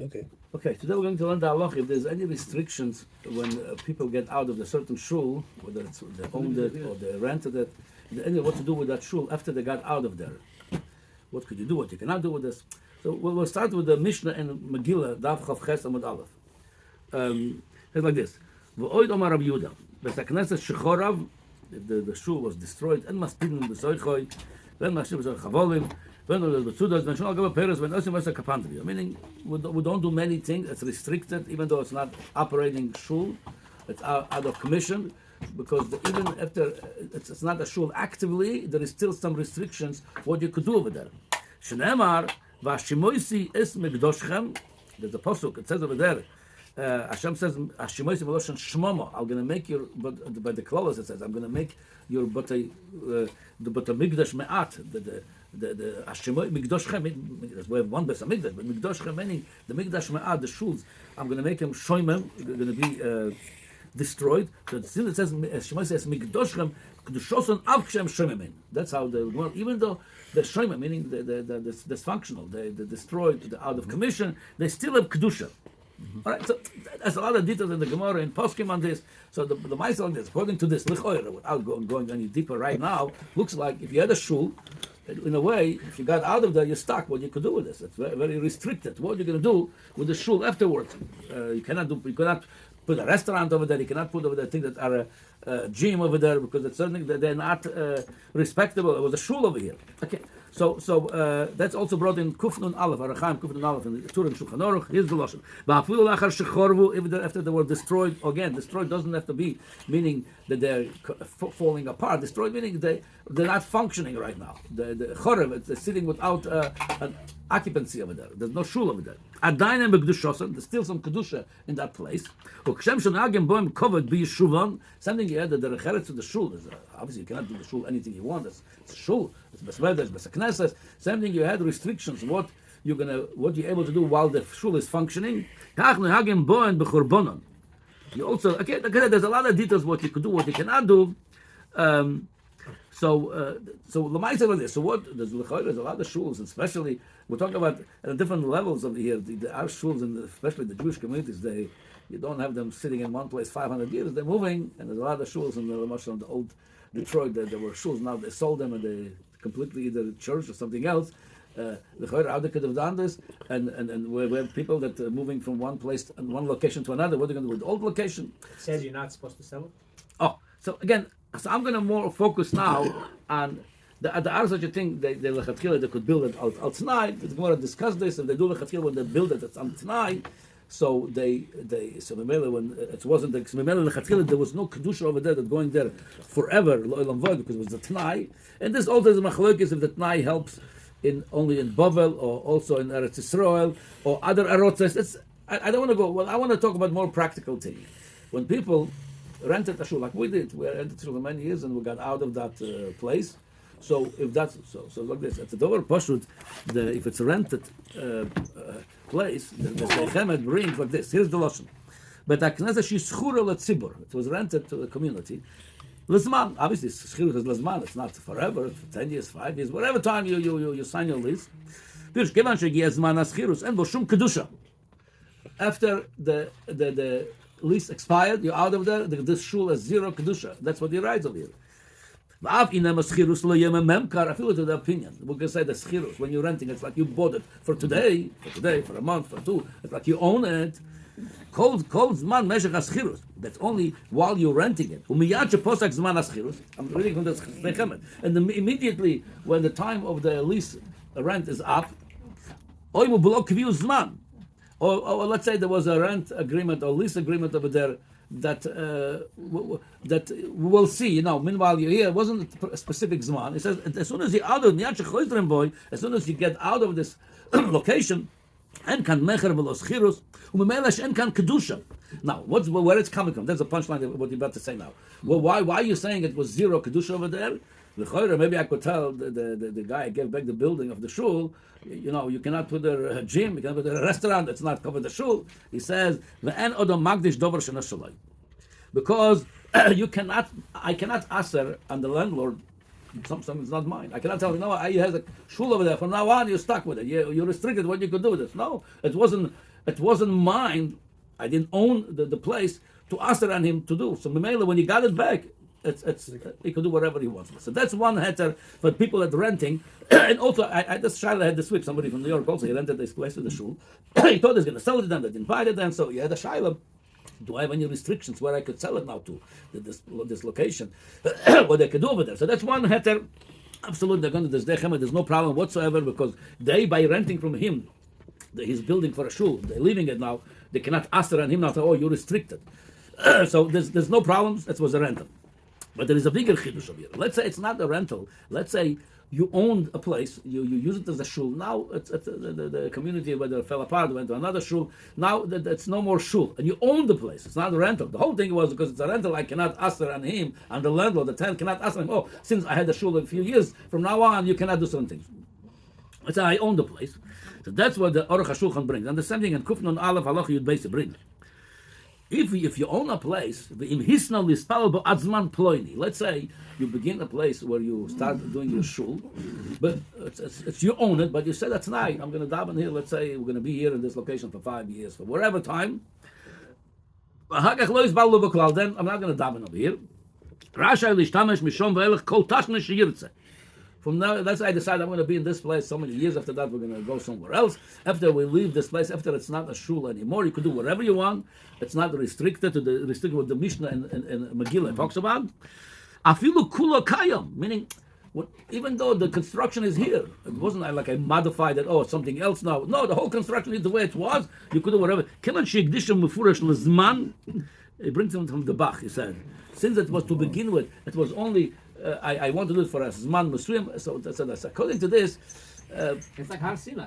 Okay. Okay, today we're going to learn the halacha if there's any restrictions when people get out of the certain shul, whether it's they owned it or they rented it, what to do with that shul after they got out of there. What could you do, what you cannot do with this. So we'll start with the Mishnah and Megillah, Daf Chav Ches Amud Aleph. It's like this. V'oid Omar Rabbi Yehuda, B'sei Knesset Shechorav, if the shul was destroyed, en maspidin b'soichoi, ven mashim b'soich chavolim, meaning we don't do many things. It's restricted, even though it's not operating shul. It's out of commission, because even after it's not a shul actively, there is still some restrictions what you could do over there. Shneimar v'ashimoisi es migdoshchem. There's a pasuk. It says over there. Hashem says, "Ashimoisi v'loshen shmama." I'm going to make your, but by the clause it says, "I'm going to make your the migdash me'at." The Hashemot Migdoshchem, we have one Beis Hamikdash, but Migdoshchem meaning the Migdash Me'ad, the shuls, I'm going to make them shoymem, they're going to be destroyed. So still it says, Shemai says Migdoshchem, Kedushoson Avkshem Shoymemin. That's how they work. Even though the shoymem, meaning the dysfunctional, they destroyed, they're out of commission, they still have Kedusha. All right, so there's a lot of details in the Gemara and Poskim on this. So the Maisel on this, according to this, without going any deeper right now, looks like if you had a shul, in a way, if you got out of there, you're stuck. What you could do with this? It's very, very restricted. What are you going to do with the shul afterwards? You cannot put a restaurant over there. You cannot put over there things that are a gym over there, because it's something that they're not respectable. It was a shul over here. Okay, so that's also brought in Kufnun Aleph, Arachaim Kufnun Aleph in the Turim Shulchan Aruch. Here's the lashon. After they were destroyed, again, destroyed doesn't have to be meaning that they're falling apart. Destroyed meaning they're not functioning right now. The chorev, it's sitting without an occupancy over there. There's no shul over there. Adayin begdushosan, there's still some kedusha in that place. Covered be shuvan. Something you had that the recheretz to the shul is obviously you cannot do the shul anything you want. It's shul. It's besmedes, besakneses. Something you had restrictions. What you're able to do while the shul is functioning. You also there's a lot of details what you could do, what you cannot do. So Lamaisa like this. So what there's a lot of shuls, especially we're talking about at different levels of here. Our shuls, and especially the Jewish communities, you don't have them sitting in one place 500 years. They're moving, and there's a lot of shuls in the old Detroit. There were shuls. Now they sold them, and they completely either church or something else. How they could have done this, and we have people that are moving from one place and one location to another. What are they going to do with the old location? It says you're not supposed to sell it. Oh, so again. So I'm going to more focus now on the other such a thing. They could build it al Tnai. The Gemara discussed this. If they do lechatchila when they build it, it's on Tnai. So so when it wasn't lechatchila, there was no kedusha over there that going there forever lo'elam vod, because it was the Tnai. And this also is a machlokes if the Tnai helps only in Bavel or also in Eretz Yisrael or other arotzes. I don't want to go. Well, I want to talk about more practical things. When people rented a shul like we did. We rented a shul for many years and we got out of that place. So if that's so like this, at the Dover Pashut, if it's a rented place, the Chemed brings like this. Here's the lashon. But Akneza Shishchura letzibur. It was rented to the community. Lizman, obviously, Shchira is Lizman. It's not forever. For 10 years, 5 years, whatever time you sign your lease. After the lease expired, you're out of there. This shul has zero kedusha. That's what he writes over here. I feel to the opinion. We can say the schirus when you're renting, it's like you bought it for today, for a month, for two. It's like you own it. That's only while you're renting it. I'm reading from the Chemed. And immediately when the time of the lease rent is up, or let's say there was a rent agreement or lease agreement over there that we will see. Meanwhile you're here. It wasn't a specific zman. It says as soon as as soon as you get out of this location, en kan mecher velos chirus umemelash en kan kedusha. Now, where it's coming from? That's the punchline of what you're about to say now. Well, why are you saying it was zero kedusha over there? Maybe I could tell the guy gave back the building of the shul. You cannot put a gym, you cannot put a restaurant that's not covered the shul. He says ve'en odom magdish dover shena shalai, because I cannot aser on the landlord. Something's not mine. I cannot tell him, no, he has a shul over there. From now on, you're stuck with it. You're restricted what you could do with it. No, it wasn't it wasn't mine. I didn't own the place to ask on him to do. So Mamela, when he got it back, he could do whatever he wants. So that's one heter for people that renting. And also, I this Shiloh had this week, somebody from New York also, he rented this place to the shul. He thought he was going to sell it to them, they didn't buy it then, so he had a Shiloh. Do I have any restrictions where I could sell it now to this location? What they could do over there. So that's one heter. Absolutely, they're going to this dechem. There's no problem whatsoever because they, by renting from him, he's building for a shul. They're leaving it now. They cannot ask on him now. Say, oh, you're restricted. So there's no problems. It was a rental. But there is a bigger chiddush over here. Let's say it's not a rental. Let's say you owned a place, you use it as a shul. Now it's the community where they fell apart, went to another shul. Now it's no more shul, and you own the place. It's not a rental. The whole thing was because it's a rental, I cannot ask on him, and the landlord, the tenant, cannot ask him. Oh, since I had a shul a few years, from now on you cannot do certain things. Let's say I own the place. So that's what the Aruch HaShulchan brings. And the same thing in Kufnon Aleph Halacha Yud Beis brings. If you own a place, let's say you begin a place where you start doing your shul, but it's you own it, but you say that's tonight I'm going to daven here. Let's say we're going to be here in this location for 5 years, for whatever time. Then I'm not going to daven over here. From now, let's say I decide I'm going to be in this place so many years. After that, we're going to go somewhere else. After we leave this place, after it's not a shul anymore, you can do whatever you want. It's not restricted to the restricted what the Mishnah and Megillah talks about. Afilu kula kayam, meaning even though the construction is here, it wasn't like I modified it. Oh, it's something else now. No, the whole construction is the way it was. You could do whatever. It brings them from the Bach. He said, since it was to begin with, it was only. I want to do it for a Zman Muslim, so that's according to this. It's like Har Sinai.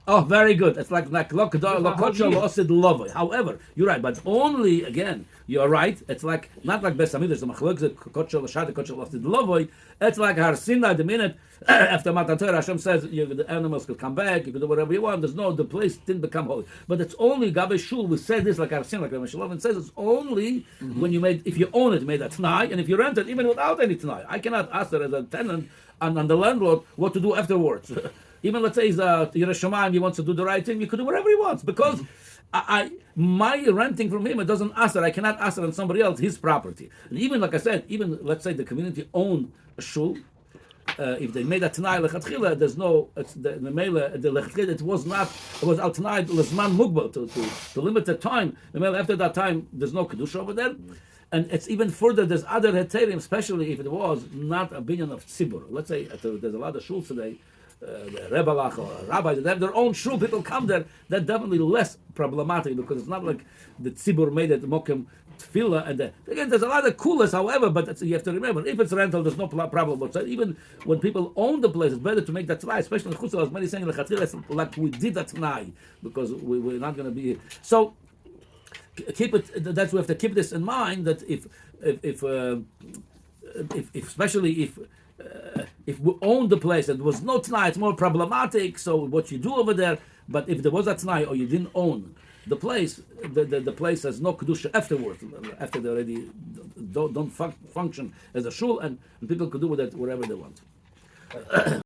Oh, very good. It's like Lovoi. However, you're right, but only again, you're right. It's like not like Beis Hamikdash, the Machlokes, Kochel Lashad, Kochel Osid Lovoi. It's like Har Sinai. The minute after Matan Torah, Hashem says the animals could come back. You can do whatever you want. The place didn't become holy. But it's only Gabe Shul. We said this like Har Sinai, like Rabbi Shalom says. It's only when you if you own it, you made a t'nai, and if you rent it, even without any t'nai, I cannot ask her as a tenant and the landlord what to do afterwards. Even let's say he's Yerushalayim, he wants to do the right thing, he could do whatever he wants because my renting from him, it doesn't ask it. I cannot ask it on somebody else, his property. And even like I said, even let's say the community owned a shul, if they made a t'nai lechatchila, there's no the lechatchila. It was al t'nai l'zman mugbal to limited time. The mele after that time, there's no kedusha over there. And it's even further, there's other heterim, especially if it was not a binyan of tzibur. Let's say there's a lot of shuls today, the Rebelach or rabbis, they have their own shul, people come there, that's definitely less problematic because it's not like the tzibur made it mokem tefillah. And again, there's a lot of coolness, however, but you have to remember, if it's rental, there's no problem. But even when people own the place, it's better to make that t'nai, especially in Chutzah, as many saying, like we did that t'nai, because we're not going to be. So, keep it. That's we have to keep this in mind. That if especially if we own the place and there was no t'nai, it's more problematic. So what you do over there. But if there was a t'nai or you didn't own the place, the place has no kedusha afterwards. After they already don't function as a shul, and people could do with it whatever they want.